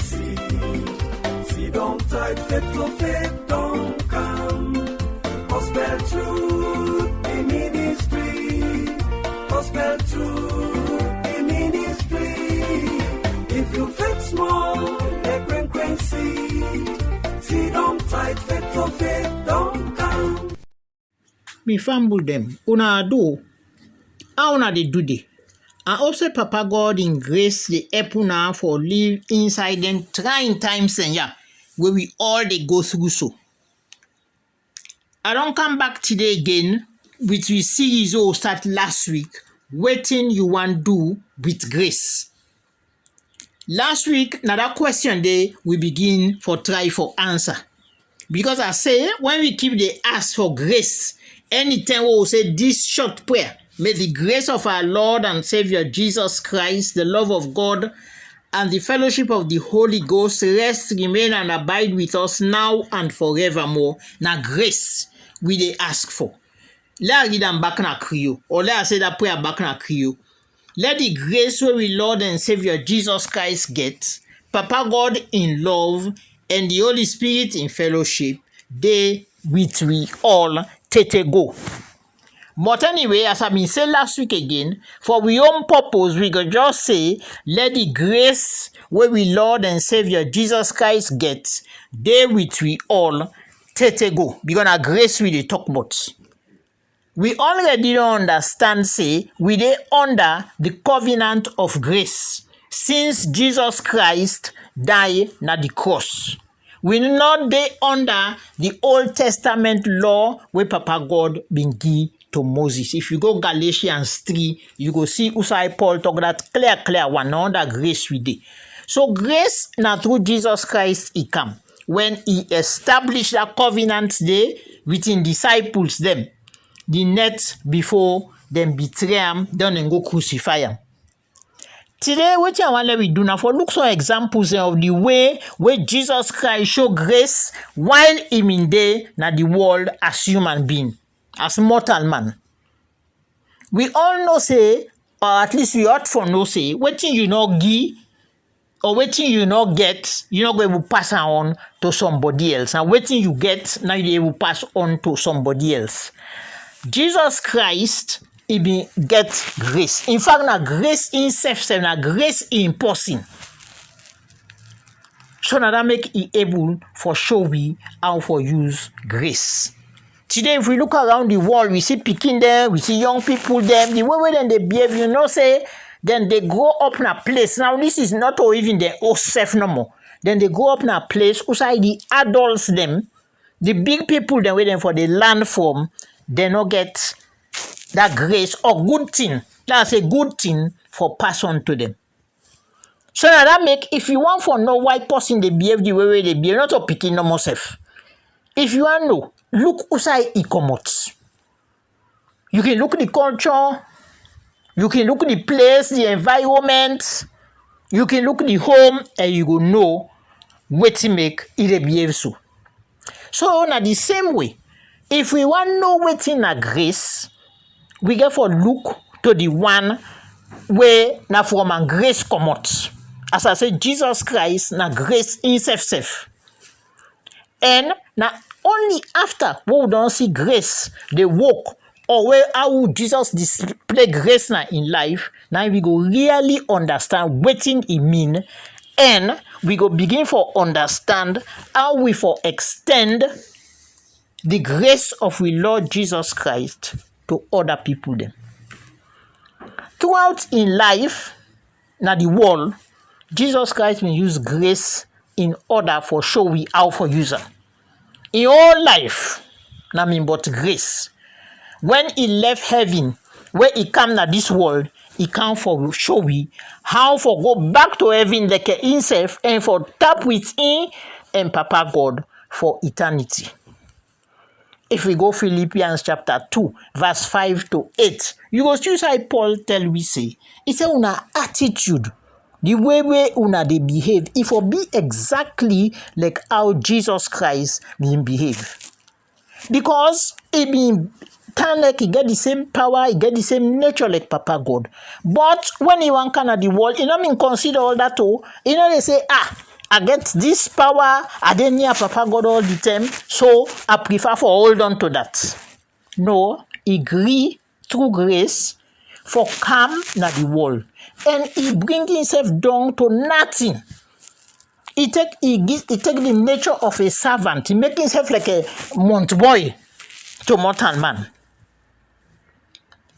see. See, don't type faith don't come. Gospel truth, the ministry. Gospel truth, the ministry. If you fit small, they bring seed. See, don't type faith don't come. Me fumble them. Una do. How una they do they? And also Papa God in grace the help una for live inside them trying times and yeah, where we all they go through so. I don't come back today again with we series we start last week. Wetin you want do with grace. Last week, now that question day we begin for try for answer. Because I say when we keep the ask for grace, anytime we will say this short prayer, may the grace of our Lord and Savior Jesus Christ, the love of God, and the fellowship of the Holy Ghost rest, remain, and abide with us now and forevermore. Now grace we they ask for. Let us read them back na Creole, or let us say that prayer back na Creole. Let the grace where we Lord and Savior Jesus Christ get, Papa God in love, and the Holy Spirit in fellowship, they with we all tete go. But anyway, as I been saying last week again, for we own purpose, we could just say, let the grace where we Lord and Savior Jesus Christ get, they with we all tete go. Because na grace we dey talk about. We already don't understand, say, we dey under the covenant of grace. Since Jesus Christ died na the cross. We not dey under the Old Testament law where Papa God been give to Moses. If you go Galatians 3, you go see Usai Paul talk that clear one under grace we dey. So grace na through Jesus Christ he come. When he established that covenant day with his disciples them, the net before them betray him, then and go crucify him. Today, what I want we do now for look some examples of the way where Jesus Christ show grace while him in day na the world as human being, as mortal man. We all know say, or at least we ought for know say, wetin you not give or wetin you not get, you not going to pass on to somebody else. And wetin you get, now you will pass on to somebody else. Jesus Christ, he be get grace. In fact, na grace in self, na grace in person. So now that make it able for show we how for use grace. Today, if we look around the world, we see pikin there, we see young people there. The way then they behave, you know, say, then they grow up in a place. Now, this is not or even their own self no more. Then they grow up in a place, outside the adults them, the big people then waiting for the land from, they not get that grace or good thing. That's a good thing for pass on to them. So now that make, if you want for know why person they behave the way they behave, not to picking no more self. If you want to know, look outside it come out. You can look the culture, you can look the place, the environment, you can look the home, and you go know what to make it behave so. So now the same way, if we want to know wetin na grace, we get for look to the one where na from a grace come out. As I said, Jesus Christ na grace in self. And na only after we don't see grace, they walk, or where how Jesus display grace na in life, now we go really understand wetin it mean, and we go begin for understand how we for extend the grace of our Lord Jesus Christ to other people then. Throughout in life, na the world, Jesus Christ will use grace in order for show we how for user. In all life, na mean but grace. When he left heaven, where he come na this world, he come for show we how for go back to heaven like himself and for tap with him and Papa God for eternity. If we go Philippians chapter 2, verse 5 to 8, you go still say Paul tell we say, he say una attitude, the way una they behave, it will be exactly like how Jesus Christ been behave. Because he been kind like he get the same power, he get the same nature like Papa God. But when he want kind of the world, you know mean consider all that too. You know they say, I get this power, I dey near Papa God all the time, so I prefer for hold on to that. No, he gree through grace for calm na the world. And he bring himself down to nothing. He take the nature of a servant. He make himself like a month boy to mortal man.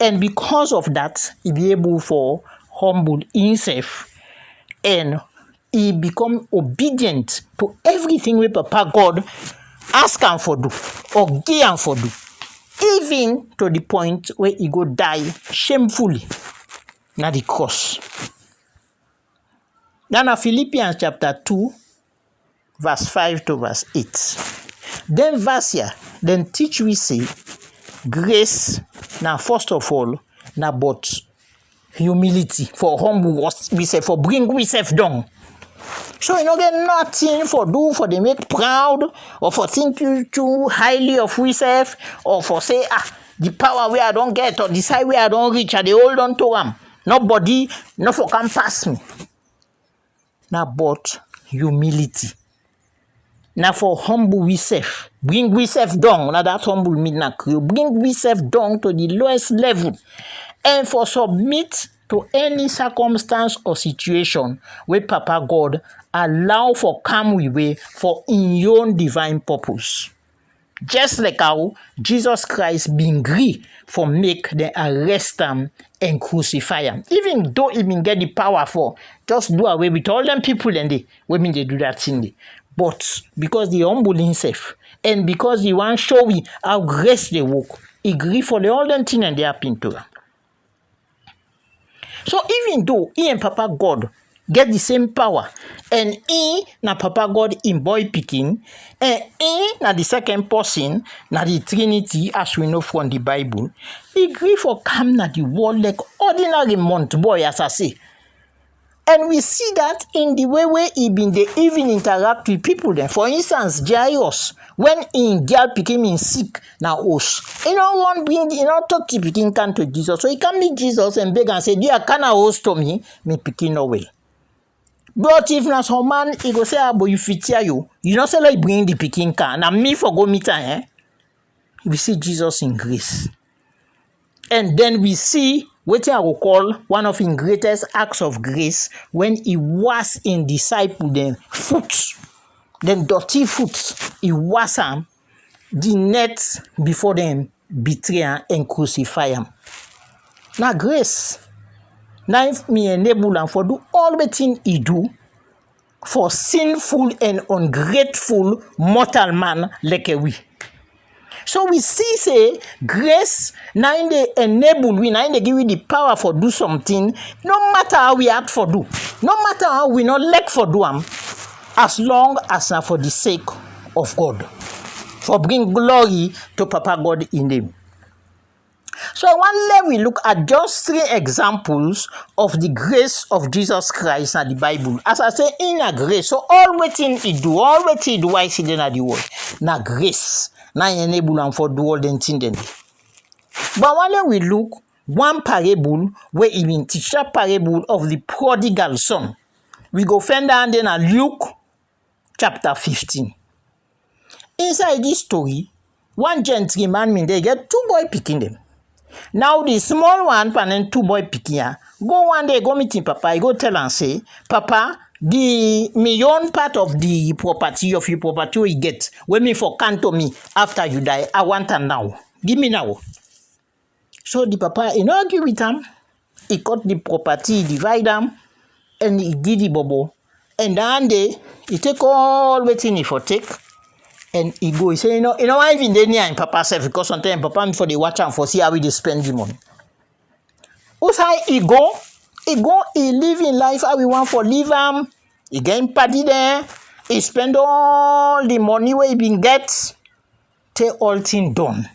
And because of that, he be able for humble himself and he become obedient to everything wey Papa God ask am for do or give am for do. Even to the point where he go die shamefully na the cross. Now Philippians chapter 2, verse 5 to verse 8. Then verse here, then teach we say, grace, now first of all, now but humility, for humble we say, for bring we self down. So you don't get nothing for do for they make proud or for think you too highly of ourselves or for say the power where I don't get or the side where I don't reach, I they hold on to them. Nobody, no for can pass me. Now but humility. Now for humble we self, bring we self down. Now that humble mean na bring we self down to the lowest level, and for submit to any circumstance or situation where Papa God allow for come we way for in your own divine purpose. Just like how Jesus Christ been agree for make them arrest him and crucify him. Even though he been get the power for just do away with all them people and they women they do that thing. But because he humble himself and because he want show we how grace they work, he agree for the all them thing and they happen to him. So even though he and Papa God get the same power, and he na Papa God in boy picking, and he na the second person na the Trinity as we know from the Bible, he agree for come na the world like ordinary month boy as I say. And we see that in the way where he been they even interact with people then. For instance, Jairus, when in girl became in sick now host. You know one bring talk to pikin can to Jesus. So he can meet Jesus and beg and say, dear, can I host to me pikin no way. But if na some man, he go say, but you fit here you don't say like bring the pikin can. Now me for go meet her, we see Jesus in grace. And then we see Wetin I will call one of his greatest acts of grace when he was in disciple them foot, then dirty foot, he was the net before them betray him and crucify him. Now grace, now if me enable him for do all the thing he do for sinful and ungrateful mortal man like we. So we see say grace now they enable we now they give you the power for do something no matter how we act for do, no matter how we not like for do as long as na for the sake of God, for bring glory to Papa God in them. So one day we look at just 3 examples of the grace of Jesus Christ in the Bible. As I say, in a grace, so all wetin he do, all wetin he do, I see then at the world, na grace. Now enable and for do all them thing then. But one day we look one parable where he been teach that parable of the prodigal son. We go find that then at Luke chapter 15. Inside this story, one gentleman mean they get 2 boy picking them. Now the small one and 2 boy picking go one day go meet him papa. He go tell and say, Papa, the million part of the property of your property you get when me for canto me after you die, I want them now. Give me now. So the papa he no agree with him. He cut the property, he divide them, and he did the bobo. And then he take all waiting he for take. And he go, he say, you know why even they near him papa self because sometimes papa before they watch him for see how they spend the money. Who's how he go, he live in life how we want for live him. He get party there, he spend all the money where he been get, take all thing done.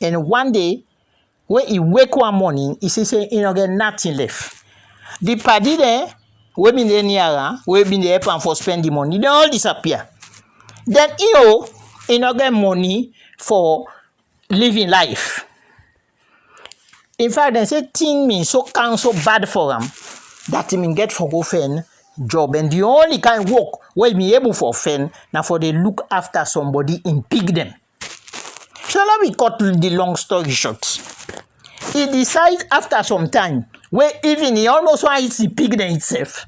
And one day, when he wake one morning, he say he no get nothing left. The party there, we been there near, we been there help him for spend the money, they all disappear. Then he no get money for living life. In fact, they say thing mean so bad for him that he mean get for go find job, and the only kind of work where be able for fend, now for they look after somebody in pig them. So let me cut the long story short. He decides after some time, where even he almost wants to pig them itself.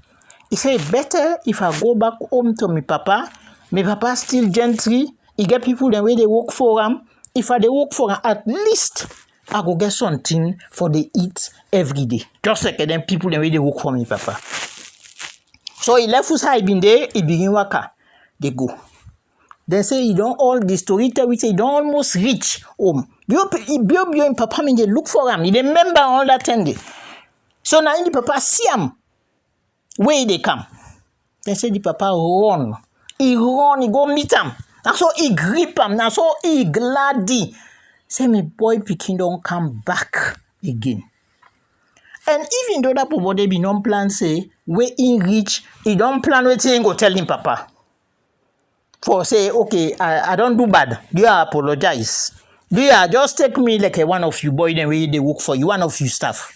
He said, better if I go back home to my papa still gently, he get people the way they work for him. If I they work for him, at least I go get something for they eat every day. Just like them people the way they work for me, papa. So he left us high been there, he begin waka. They go. They say he don't all the story tell we say he don't almost reach home. Bio and papa mean they look for him. He remember all that time. So now the papa see him. Where they come. They say the papa run. He run, he go meet him. Now so he grip him. Now so he glady. Say my boy pikin don't come back again. And even though that papa they be non plan say where he reach, he don't plan wetin go tell him papa. For say, okay, I don't do bad. Do you apologize? Do you just take me like one of you boy then way they work for you, one of you staff.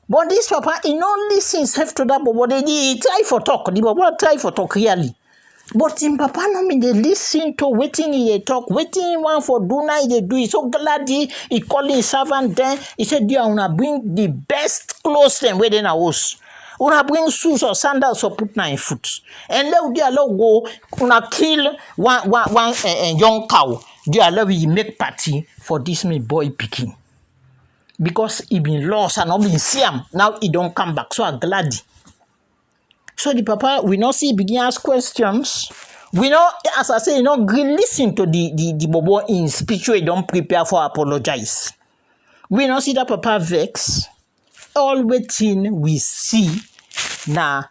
But this papa, he not listen self to that but they try for talk. The papa try for talk really. But in papa no mean they listen to Wetin he talk, Wetin he want for do now they do. He so glad he call his servant then. He said, dear, una bring the best clothes them where they na house. Una bring shoes or sandals or put na in foot. And let dear Lord go, una kill one young cow. Dear Lord we make party for this me boy picking. Because he been lost and not been see him. Now he don't come back. So I'm glad. So the papa, we not see begin ask questions. We not, as I say, you know, listen to the bobo in speech where he don't prepare for apologize. We not see that papa vex. All waiting we see now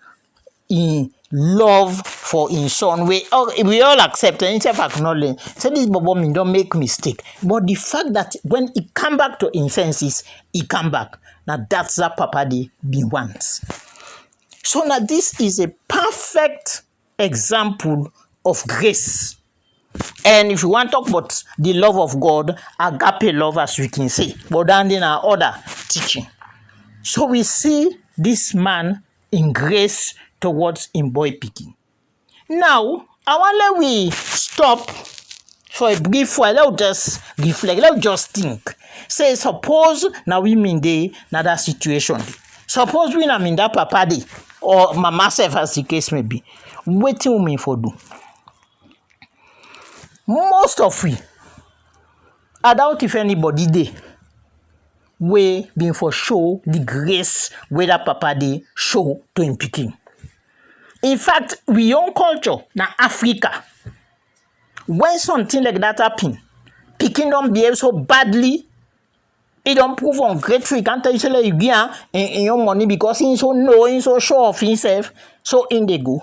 in love for in son we all accept and self acknowledge. So this bobo mean don't make mistake. But the fact that when he come back to his senses, he come back. Now that's that papa they be wants. So now this is a perfect example of grace. And if you want to talk about the love of God, agape love as we can say, but then in our other teaching. So we see this man in grace towards in boy picking. Now, I want we stop for a brief while. Let's just reflect. Let's just think. Say, suppose now we mean day, now that situation. Suppose we not mean that papa day, or mama self as the case may be. Wetin we mean for do? Most of we, I doubt if anybody day, we been for show the grace where that papa day show to him picking. In fact, we own culture na Africa. When something like that happen, picking don't behave so badly, it don't prove ungrateful. He can't tell you say you give in your money because he so know, he so sure of himself. So in they go.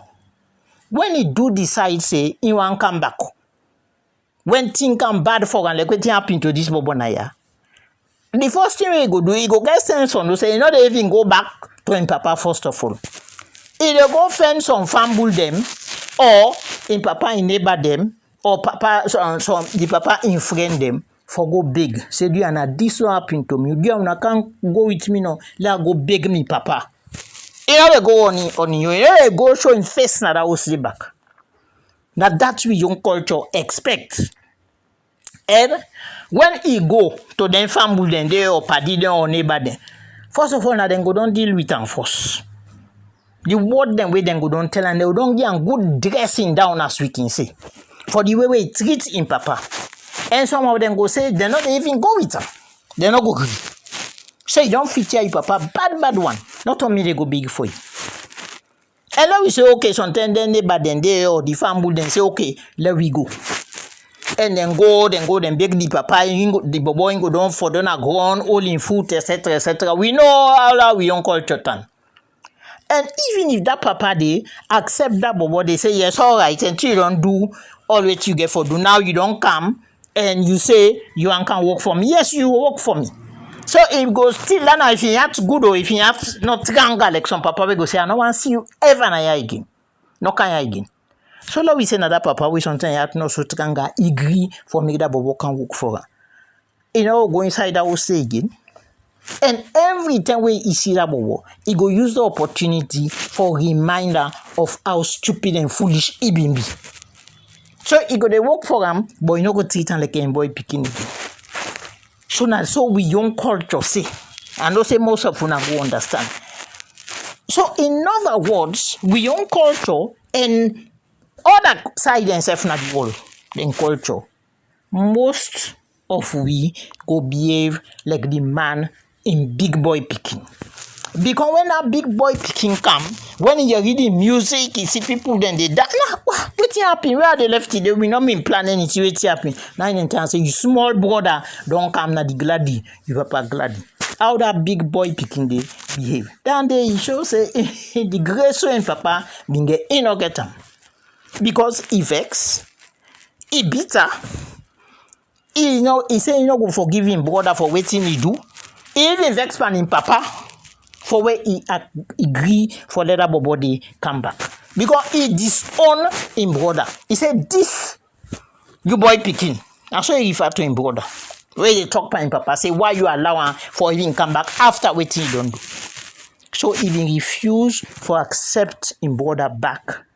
When he do decide say he want come back, when things come bad for him, like what happen to this bobo naya, the first thing he go do, he go get sense on to say, you know, they even go back to him papa first of all. He go find some famble them, or in papa in neighbor them, or papa some the papa in friend them. For go beg. Say, do you and this will happen to me? Do you can't go with me now? Let go beg me, papa. You know, go on you. You know, go show in face now that will see back. Now that's what young culture expect. And when he go to them family then they or party them or neighbor them, first of all, now then go don't deal with them first. The word them way then go don't tell and they don't get a good dressing down as we can say. For the way we treat him, papa. And some of them go say, they're not even go with her. They're not go. Say, don't feature you, papa. Bad one. Not on me, they go big for you. And now we say, okay, sometimes then they or the family then say, okay, let we go. And then go, beg the papa, the boy go down for donor grown, all in food, etc., etc. We know how we on culture turn. And even if that papa they accept that bobo, they say, yes, all right, until you don't do all what you get for do. Now you don't come. And you say, you can work for me. Yes, you work for me. So it goes still, if you have good or if you have not ganga, like some papa will go say, I don't want to see you ever again. No can again. So now we say another papa, we sometimes have no so ganga, agree for me that bobo can work for her. You know, go inside, I will say again. And every time when he see that bobo, he go use the opportunity for reminder of how stupid and foolish he been be. So he go dey work for him, but he no go treat him like a boy picking. So now, so we young culture say, and also most of una go understand. So in other words, we young culture and other side themselves na the world, in culture. Most of we go behave like the man in big boy picking. Because when that big boy picking come, when you're reading music, you see people then they dance. Nah, wetin happen? Where they left it? They will not been planning it. Wetin happen? Now in time say you small brother don't come na the gladdy, you papa gladdy. How that big boy picking they behave? Then they show say the Gres and papa been get no get him. Because he vex, he bitter, he say he no go forgive him brother for wetin he do. He even vex pan him papa for where he agree for let that body come back. Because he disown him brother. He said, this you boy picking. And so he refer to him brother. Where they talk to him papa, say why you allow him for him come back after waiting he don't do. So he even refuse for accept him brother back.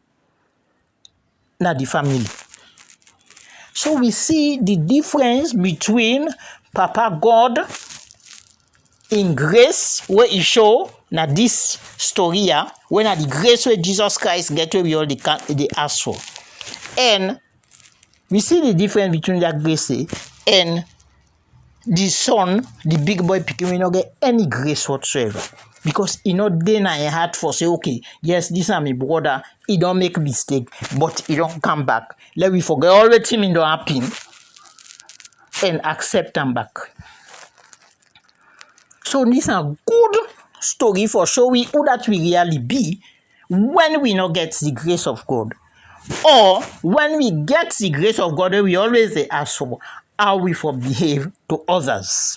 Now the family. So we see the difference between Papa God in grace where he show na this story here, when at the grace where Jesus Christ get where we all they ask for. And we see the difference between that grace and the son, the big boy picking, we not get any grace whatsoever. Because he not then I had for say, okay, yes, this is my brother, he don't make mistake, but he don't come back. Let me forget all the thing in the happen and accept him back. So this is a good story for showing who that we really be when we not get the grace of God. Or when we get the grace of God, we always ask for how we for behave to others.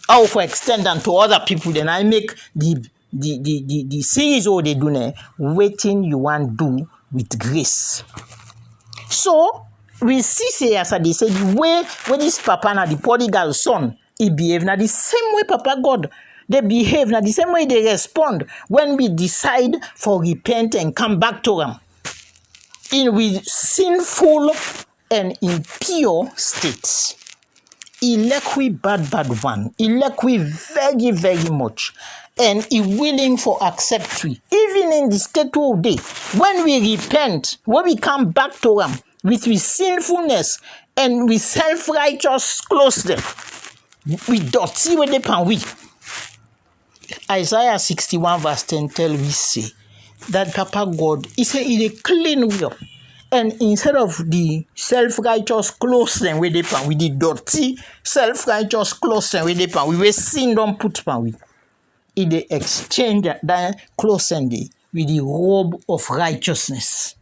How for extend them to other people. Then I make the series what they do now, Wetin you want do with grace. So we see say as they say the way when this papa na the prodigal son, he behave na the same way Papa God they behave na the same way they respond when we decide for repent and come back to him in with sinful and impure states. He like we bad one. He like we very, very much. And he willing for accept we. Even in the state of day, when we repent, when we come back to him with sinfulness and with self-righteous closeness, we dirty with the pan we. Isaiah 61 verse 10 tell we say that Papa God, he say he clean we up. And instead of the self-righteous closeness with the pan, with the dirty self-righteous closeness with the pan, we will sin don't put pan we. He exchange that closeness with the robe of righteousness.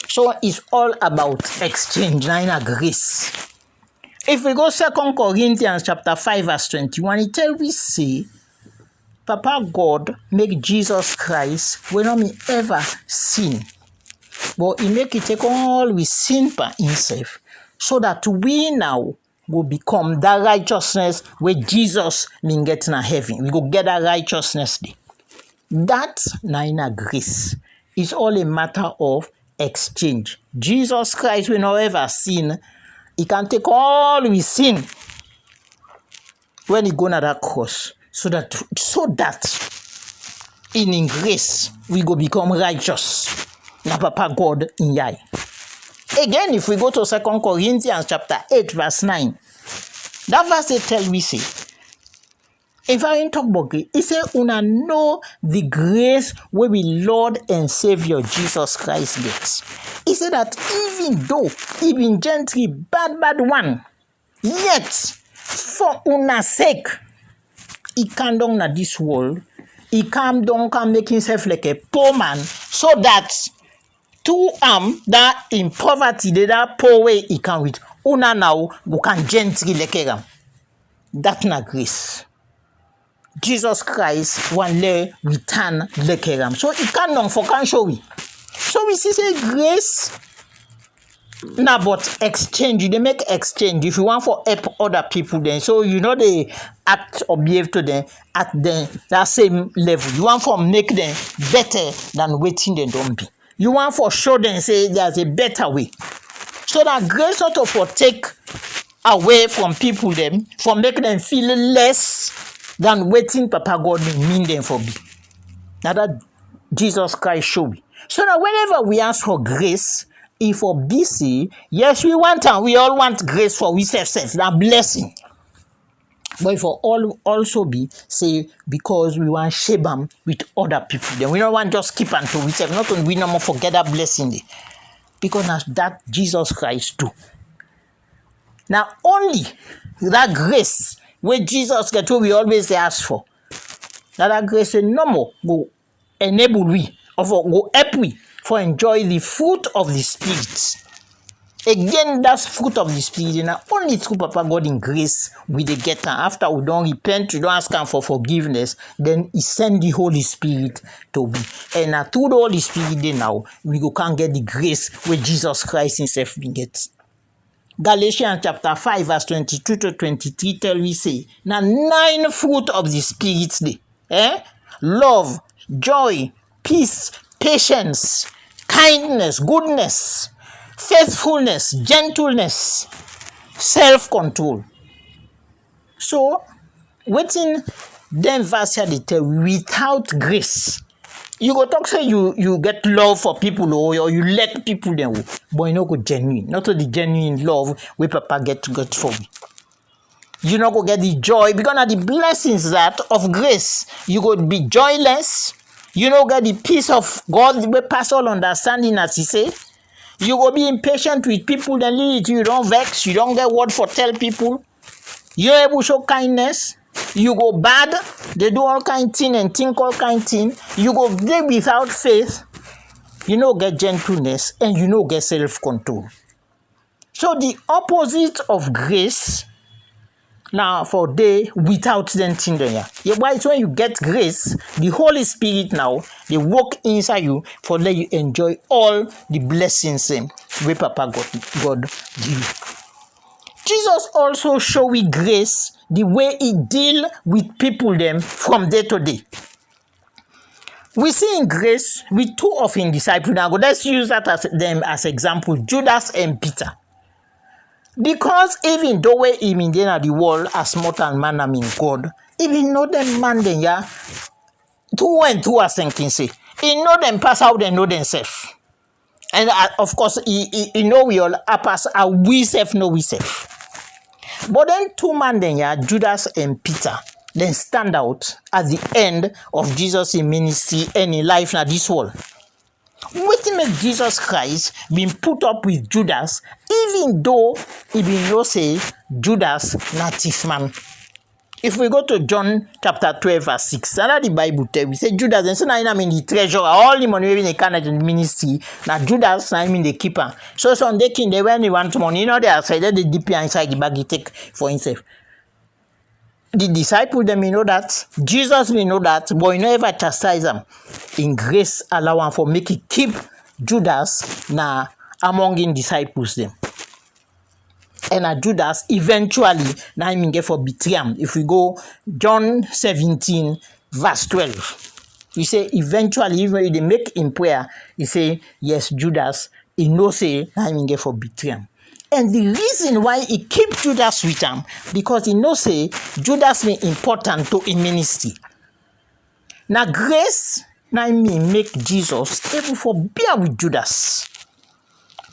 So it's all about exchange, not in a grace. If we go 2 Corinthians chapter 5 verse 21, it tells we say, Papa God make Jesus Christ when not ever sin. But he make it take all we sin by himself. So that we now will become that righteousness where Jesus mean get in heaven. We go get that righteousness there. That na in a grace. It's all a matter of exchange. Jesus Christ will not ever sin. He can take all we sin when he go na that cross. So that in grace we go become righteous. Na Papa God in yai. Again, if we go to 2 Corinthians chapter 8 verse 9, that verse they tell we say, if I talk about grace, it say una know the grace where we Lord and Savior Jesus Christ gets. He said that even though he been gently bad one, yet for una sake, he come down na this world, he come make himself like a poor man, so that to that in poverty, that poor way he can with una now we can gently like him. That na grace. Jesus Christ one lay return like him. So he can for can show we. So we see say grace Now, but exchange, they make exchange. If you want for help other people, then so they act or behave to them at that same level. You want for make them better than waiting they don't be. You want for show them say there's a better way. So that grace not to for take away from people them, for make them feel less than waiting Papa God mean them for be. Now that Jesus Christ show me. So now whenever we ask for grace, if for BC, yes, we want and we all want grace for we self, that blessing. But for all also be say because we want share them with other people. Then we don't want just keep unto we self. Not only we no more forget that blessing there. Because now that Jesus Christ do. Now only that grace where Jesus get what we always ask for. Now that grace no more go enable we or go help we for enjoy the fruit of the Spirit. Again, that's fruit of the Spirit. And only through Papa God in grace we dey get am. After we don't repent, we don't ask him for forgiveness, then he send the Holy Spirit to be. And through the Holy Spirit then now, we can get the grace where Jesus Christ himself will get. Galatians chapter 5 verse 22 to 23 tell we say, now 9 fruit of the Spirit dey. Love, joy, peace, patience, kindness, goodness, faithfulness, gentleness, self-control. So, Wetin them verse here they tell without grace, you go talk say you get love for people or you let people them, but you no go genuine, not the genuine love we Papa get for me. You no go get the joy because of the blessings that of grace. You go be joyless. You no get the peace of God we pass all understanding as he say. You go be impatient with people, then you don't vex, you don't get word for tell people. You're able to show kindness. You go bad, they do all kind of thing and think all kind of thing. You go live without faith. You no get gentleness and you no get self-control. So the opposite of grace now for day without them thing there. Yeah, why it's when you get grace, the Holy Spirit now they work inside you for let you enjoy all the blessings where Papa God give. Jesus also show we grace the way he deal with people them from day to day. We see in grace with 2 of his disciples. Now let's use that as them as example, Judas and Peter. Because even though we him in the world as mortal man I mean God, even know them man then 2 and 2 as can say. He know them pass out and know themselves. And of course he know we all pass out we self know we self. But then 2 man then Judas and Peter then stand out at the end of Jesus' ministry and in life now this world. Wetin make Jesus Christ been put up with Judas even though he been know say Judas na thief man. If we go to John chapter 12 verse 6, another the Bible tell we say Judas and so now I mean the treasure all the money we in the ministry now Judas I mean the keeper. So some they king they when they want money they are say they dip inside the bag he take for himself. The disciples them know that, Jesus may know that, but he never chastise them. In grace allow him for make it keep Judas now among his disciples them. And Judas eventually now him get for betray him. If we go John 17 verse 12, we say eventually even if they make in prayer, he say yes Judas he know say now him get for betray him. And the reason why he keep Judas with him, because he knows say Judas is important to in ministry. Now grace now mean make Jesus able for bear with Judas.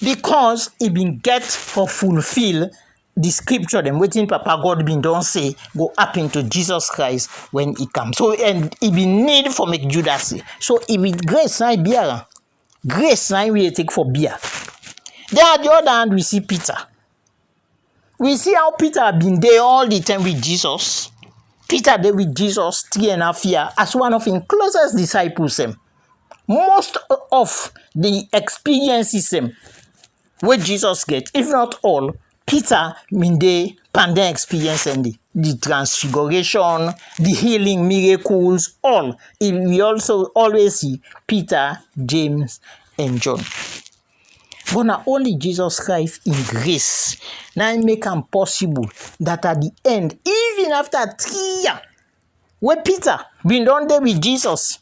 Because he been get for fulfill the scripture them waiting Papa God been don't say go happen to Jesus Christ when he comes. So and he be need for make Judas. So he with grace now bear. Grace now we take for beer. Then at the other hand, we see Peter. We see how Peter been there all the time with Jesus. Peter there with Jesus 3.5 years as one of his closest disciples. Most of the experiences where Jesus get, if not all, Peter been there pandemic experience and the transfiguration, the healing miracles, all. We also always see Peter, James, and John. But not only Jesus Christ in grace, now make am possible that at the end, even after 3 years, when Peter been done there with Jesus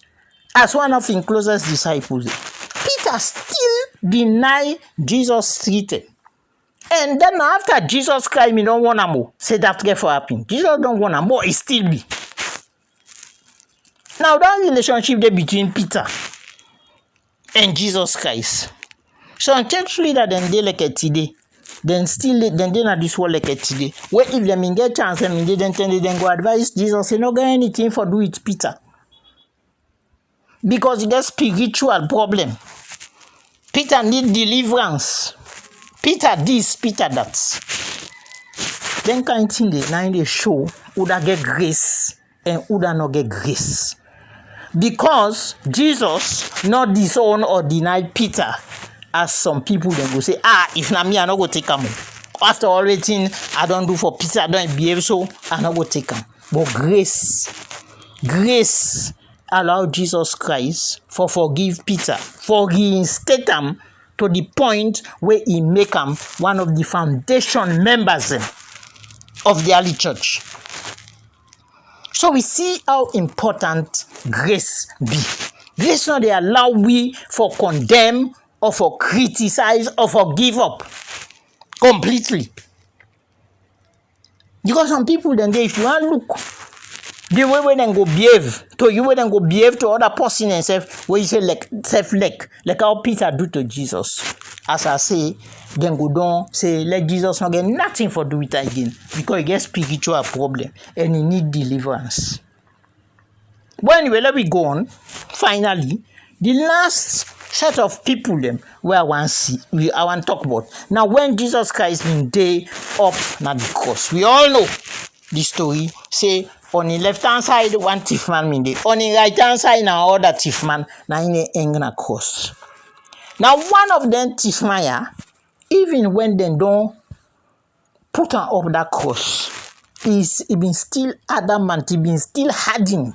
as one of his closest disciples, Peter still deny Jesus 3 times. And then after Jesus Christ, he don't want more. Say that for happen. Jesus don't want more. It still be. Now that relationship there between Peter and Jesus Christ. So church leader then they like it today. Then they not this world like it today. Where if them get chance them they then go advise Jesus say no get anything for do with Peter. Because he got spiritual problem. Peter need deliverance. Peter this, Peter that. Then kind thing they show who that get grace and who that not get grace. Because Jesus not disown or deny Peter, as some people then go say, if not me, I not go take him. After all everything I don't do for Peter, I don't behave so, I not go take him. But grace allow Jesus Christ for forgive Peter, for reinstate him to the point where he make him one of the foundation members of the early church. So we see how important grace be. Grace not they allow we for condemn or for criticize or for give up completely. Because some people then if you want look the way when they go behave to you, when they go behave to other person and self, where you say like how Peter do to Jesus. As I say, then go down say let Jesus not get nothing for do it again because he gets spiritual problem and he need deliverance. But anyway, let me go on. Finally, the last set of people them where I want to talk about. Now, when Jesus Christ been day up na the cross, we all know the story. Say on the left hand side, one thief man been there. On the right hand side, now other thief man na in the hang na cross. Now, one of them thief man, even when they don't put on up that cross, he been still adamant, he been still hardened.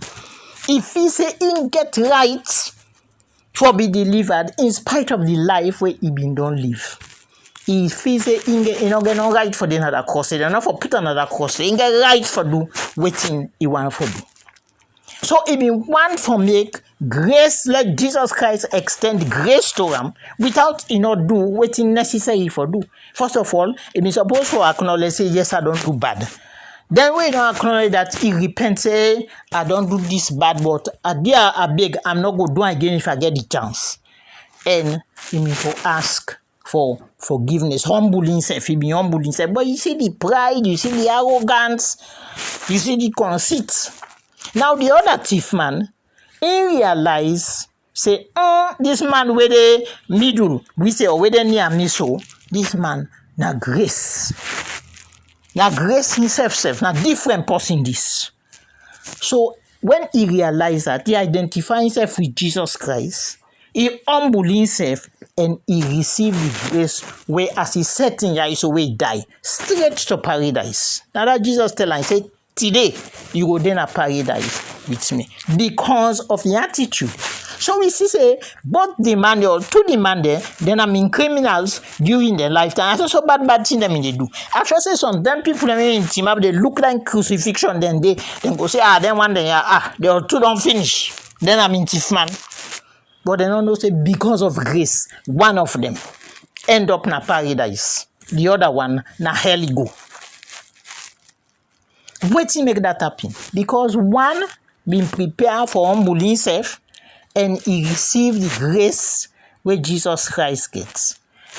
If he say he get right for be delivered in spite of the life where he been don't live. If he say he not get no right for the another cross, they not for put another cross, he get right for do Wetin he want for do. So he been want for make grace, let Jesus Christ extend grace to him without he not do Wetin necessary for do. First of all, he been supposed to acknowledge say yes I don't do bad. Then we don't acknowledge that he repents, say, I don't do this bad, but I beg, I'm not going to do it again if I get the chance. And he mean to ask for forgiveness, humble himself, he be humble himself. But you see the pride, you see the arrogance, you see the conceit. Now the other thief man, he realize, say, this man with the middle, we say, or with the near me so, this man, na grace. Now grace himself, now different person this. So when he realized that, he identified himself with Jesus Christ, he humbled himself and he received the grace where as he set in is away die, straight to paradise. Now that Jesus tell him, he said, today you go then a paradise with me because of the attitude. So we see say both the man or two the man there, then I mean criminals during their lifetime. I so bad thing them they do. Actually say some them people in team up they look like crucifixion, then they go say then one day they all two don't finish. Then I mean thief man. But they don't know say because of grace, one of them end up na paradise, the other one na hell go. Wetin make that happen? Because one been prepared for humble himself and he received the grace where Jesus Christ gets.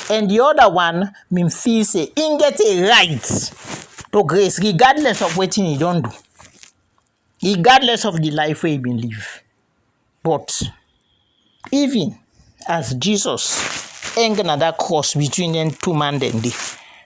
And the other one been feel say he get a right to grace regardless of what he don't do. Regardless of the life where he been live. But even as Jesus hang on that cross between them two men then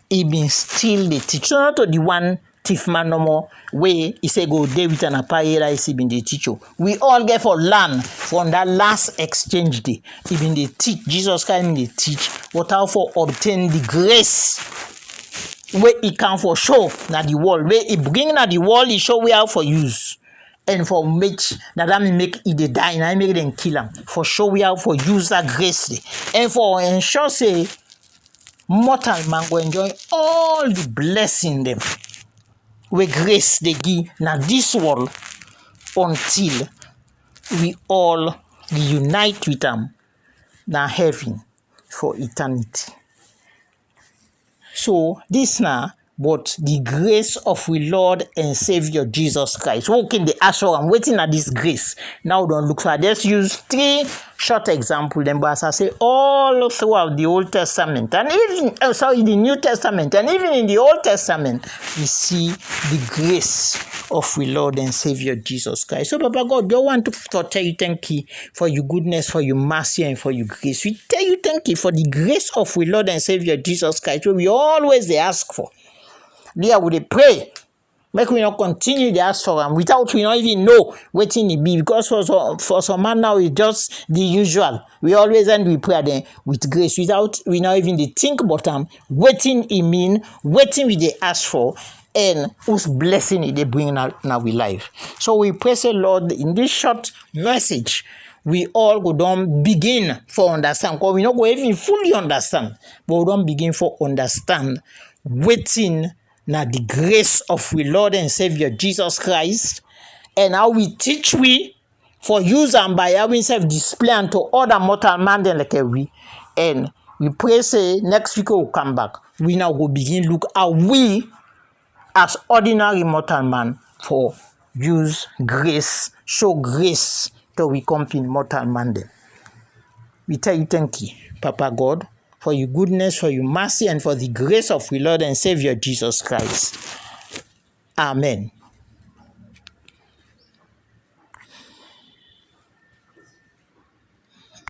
he been still the teacher. So not to the one thief man no more way he say go day with an paradise he been the teacher. We all get for learn from that last exchange day. He been the teach Jesus Christ been the teach what how for obtain the grace where he can for show na the world where he bring na the world he show we how for use. And for make that make it they die and I make them kill them for show we how for use that grace and for ensure say mortal man go enjoy all the blessing them wey grace dey give na this world until we all reunite with am na heaven for eternity. So this na but the grace of we Lord and Savior Jesus Christ. Who can dey ask for am? Wetin na this grace? Now we don look for. I just use 3 short examples. Then, but as I say, all throughout the Old Testament and even the New Testament and even in the Old Testament, we see the grace of we Lord and Savior Jesus Christ. So, Papa God, we want to tell you thank you for your goodness, for your mercy, and for your grace. We tell you thank you for the grace of we Lord and Savior Jesus Christ, which we always dey ask for. There we dey pray. Make we not continue to ask for them without we not even know wetin e be, because for some man now it's just the usual. We always end with prayer then with grace without we not even dey think about them. Wetin e mean, wetin we dey ask for, and whose blessing e dey bring in our life. So we pray, say Lord, in this short message, we all go down begin for understand, because we not go even fully understand, but we don't begin for understand wetin na the grace of we Lord and Savior Jesus Christ, and how we teach we for use and by having self display unto other mortal man then like we. And we pray, say next week we'll come back. We now go begin look how we as ordinary mortal man for use grace, show grace to we company mortal man then. We tell you thank you, Papa God, for your goodness, for your mercy, and for the grace of we Lord and Savior Jesus Christ. Amen.